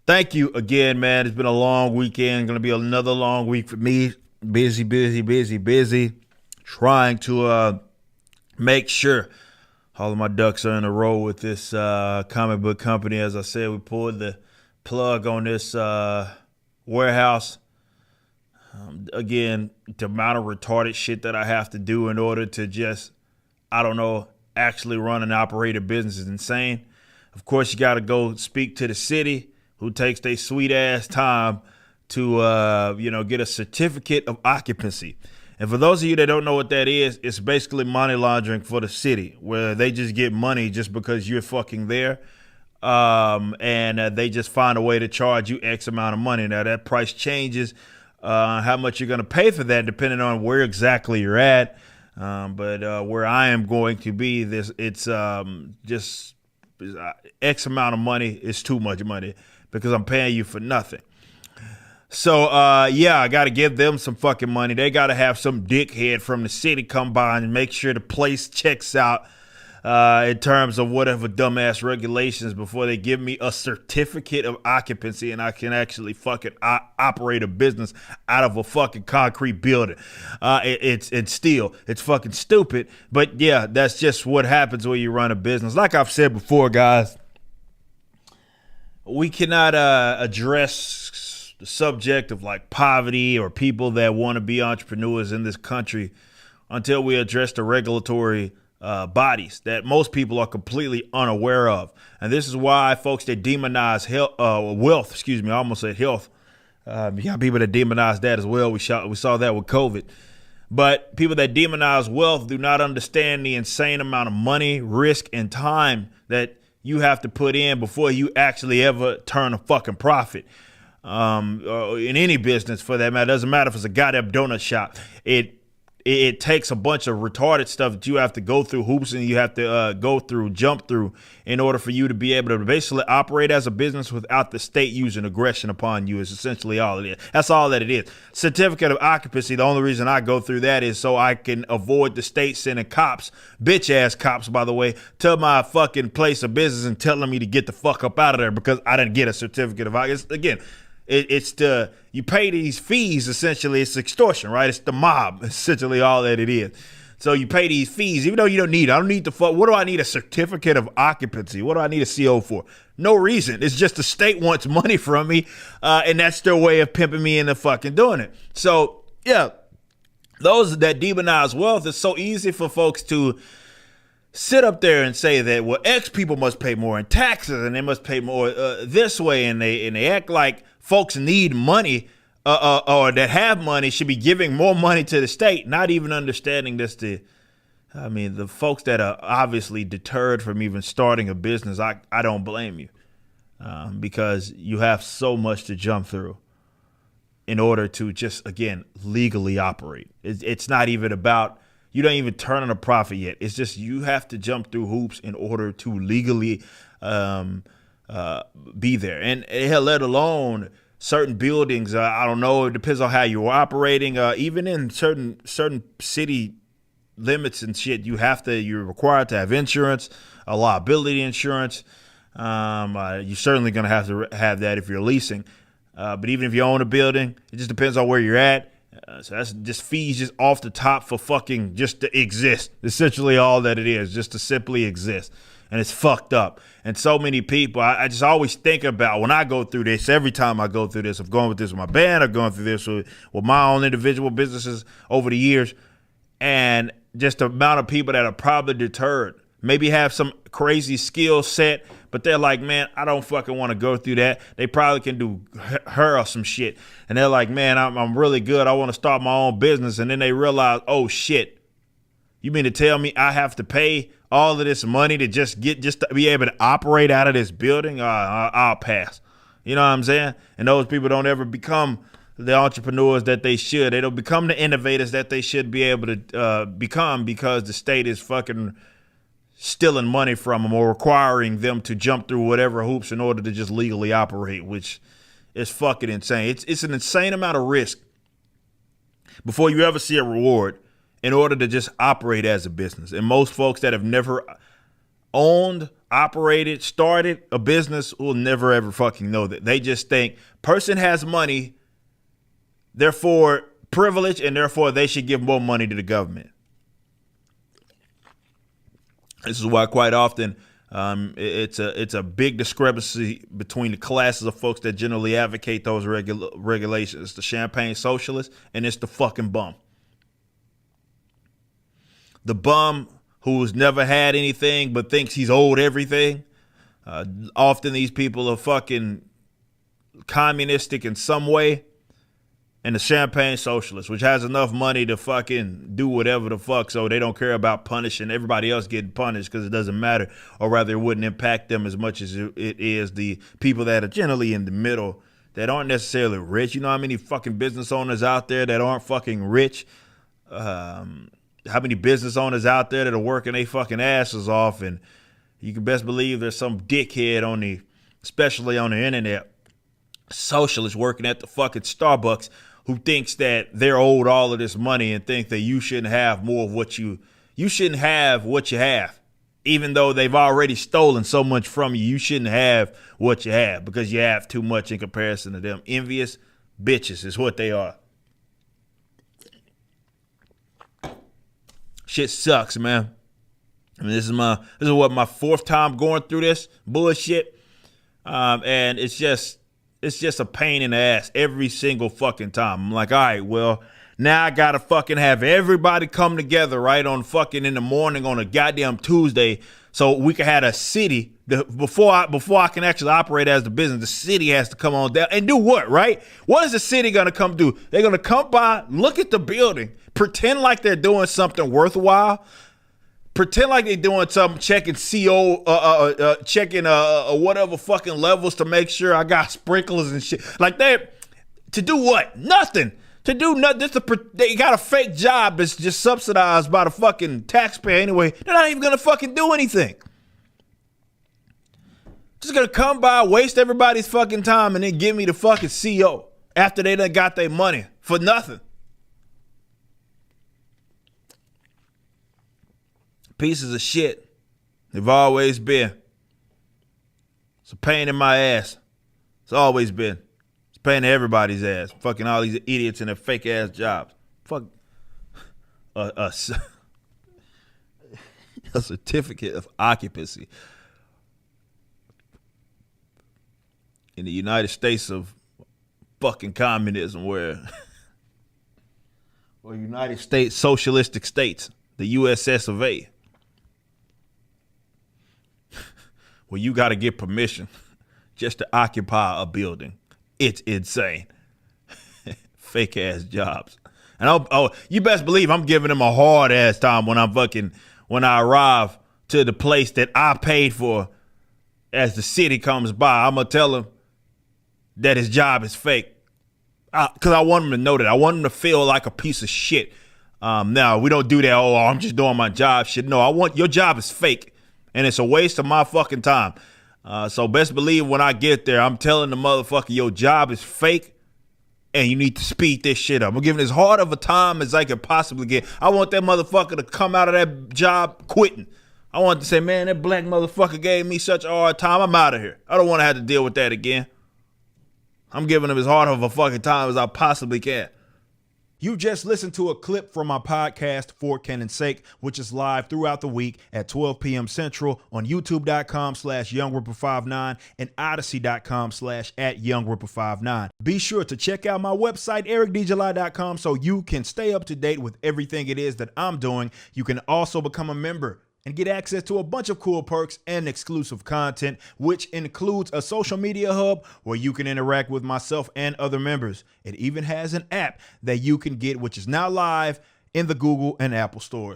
Thank you again, man. It's been a long weekend. Going to be another long week for me. Busy, busy, busy, busy. Trying to make sure all of my ducks are in a row with this comic book company. As I said, we pulled the plug on this warehouse. Again, the amount of retarded shit that I have to do in order to just, actually run and operate a business is insane. Of course, you got to go speak to the city, who takes their sweet ass time to, get a certificate of occupancy. And for those of you that don't know what that is, it's basically money laundering for the city, where they just get money just because you're fucking there. And they just find a way to charge you X amount of money. Now, that price changes how much you're going to pay for that, depending on where exactly you're at. But where I am going to be, it's just X amount of money is too much money because I'm paying you for nothing. So, I got to give them some fucking money. They got to have some dickhead from the city come by and make sure the place checks out in terms of whatever dumbass regulations before they give me a certificate of occupancy and I can actually fucking operate a business out of a fucking concrete building. It's fucking stupid. But yeah, that's just what happens when you run a business. Like I've said before, guys, we cannot address the subject of like poverty or people that want to be entrepreneurs in this country until we address the regulatory bodies that most people are completely unaware of. And this is why folks that demonize wealth, I almost said health. You got people that demonize that as well. We saw that with COVID. But people that demonize wealth do not understand the insane amount of money, risk, and time that you have to put in before you actually ever turn a fucking profit. In any business for that matter. It doesn't matter if it's a goddamn donut shop. It takes a bunch of retarded stuff that you have to go through, hoops, and you have to jump through in order for you to be able to basically operate as a business without the state using aggression upon you is essentially all it is. That's all that it is. Certificate of occupancy, the only reason I go through that is so I can avoid the state sending cops, bitch ass cops, by the way, to my fucking place of business and telling me to get the fuck up out of there because I didn't get a certificate of occupancy. Again, you pay these fees, essentially. It's extortion, right? It's the mob, essentially all that it is. So you pay these fees, even though you don't need it. I don't need what do I need a certificate of occupancy? What do I need a CO for? No reason. It's just the state wants money from me, and that's their way of pimping me into fucking doing it. So, yeah, those that demonize wealth, it's so easy for folks to sit up there and say that, well, X people must pay more in taxes and they must pay more this way, and they act like folks need money or that have money should be giving more money to the state, not even understanding this. The folks that are obviously deterred from even starting a business, I don't blame you because you have so much to jump through in order to just, again, legally operate. It's not even about, you don't even turn on a profit yet. It's just you have to jump through hoops in order to legally be there. And hell, let alone certain buildings. I don't know. It depends on how you're operating. Even in certain city limits and shit, you're required to have insurance, a liability insurance. You're certainly going to have that if you're leasing. But even if you own a building, it just depends on where you're at. So that's just fees just off the top for fucking just to exist. Essentially all that it is, just to simply exist. And it's fucked up. And so many people, I just always think about when I go through this, every time I go through this, I've gone with this with my band, I've gone through this with my own individual businesses over the years. And just the amount of people that are probably deterred, maybe have some crazy skill set, but they're like, man, I don't fucking want to go through that. They probably can do her or some shit. And they're like, man, I'm really good. I want to start my own business. And then they realize, oh shit, you mean to tell me I have to pay all of this money to just to be able to operate out of this building? I'll pass. You know what I'm saying? And those people don't ever become the entrepreneurs that they should. They don't become the innovators that they should be able to become because the state is fucking stealing money from them or requiring them to jump through whatever hoops in order to just legally operate, which is fucking insane. It's an insane amount of risk before you ever see a reward in order to just operate as a business. And most folks that have never owned operated, started a business will never ever fucking know that. They just think person has money, therefore privilege, and therefore they should give more money to the government. This is why quite often it's a big discrepancy between the classes of folks that generally advocate those regulations. It's the champagne socialist and it's the fucking bum. The bum who's never had anything but thinks he's owed everything. Often these people are fucking communistic in some way. And the champagne socialist, which has enough money to fucking do whatever the fuck, so they don't care about punishing everybody else getting punished because it doesn't matter, or rather it wouldn't impact them as much as it is the people that are generally in the middle that aren't necessarily rich. You know how many fucking business owners out there that aren't fucking rich? How many business owners out there that are working their fucking asses off, and you can best believe there's some dickhead especially on the internet, socialist working at the fucking Starbucks who thinks that they're owed all of this money and think that you shouldn't have more of what you shouldn't have what you have. Even though they've already stolen so much from you, you shouldn't have what you have because you have too much in comparison to them. Envious bitches is what they are. Shit sucks, man. I mean, this is what my fourth time going through this bullshit. And it's just a pain in the ass every single fucking time. I'm like, all right, well, now I gotta fucking have everybody come together right on fucking in the morning on a goddamn Tuesday so we can have a city. Before I can actually operate as the business, the city has to come on down and do what, right? What is the city gonna come do? They're gonna come by, look at the building, pretend like they're doing something worthwhile, pretend like they're doing something, checking checking whatever fucking levels to make sure I got sprinklers and shit. Like that, to do what? Nothing. To do nothing. They got a fake job that's just subsidized by the fucking taxpayer anyway. They're not even gonna fucking do anything. Just gonna come by, waste everybody's fucking time, and then give me the fucking CO after they done got their money for nothing. Pieces of shit. They've always been. It's a pain in my ass. It's always been. It's a pain in everybody's ass. Fucking all these idiots in their fake ass jobs. Fuck a certificate of occupancy in the United States of fucking communism, or United States socialistic states, the USS of A. Well, you got to get permission just to occupy a building. It's insane. Fake ass jobs. And you best believe I'm giving him a hard ass time when I arrive to the place that I paid for as the city comes by. I'm going to tell him that his job is fake. Because I want him to know that. I want him to feel like a piece of shit. Now, we don't do that, I'm just doing my job shit. No, your job is fake. And it's a waste of my fucking time. So best believe when I get there, I'm telling the motherfucker, your job is fake and you need to speed this shit up. I'm giving as hard of a time as I can possibly get. I want that motherfucker to come out of that job quitting. I want to say, man, that black motherfucker gave me such a hard time. I'm out of here. I don't want to have to deal with that again. I'm giving him as hard of a fucking time as I possibly can. You just listened to a clip from my podcast, For Cannon's Sake, which is live throughout the week at 12 p.m. Central on youtube.com/YoungRipper59 and odyssey.com/@YoungRipper59. Be sure to check out my website, ericdjuly.com, so you can stay up to date with everything it is that I'm doing. You can also become a member and get access to a bunch of cool perks and exclusive content, which includes a social media hub where you can interact with myself and other members. It even has an app that you can get, which is now live in the Google and Apple stores.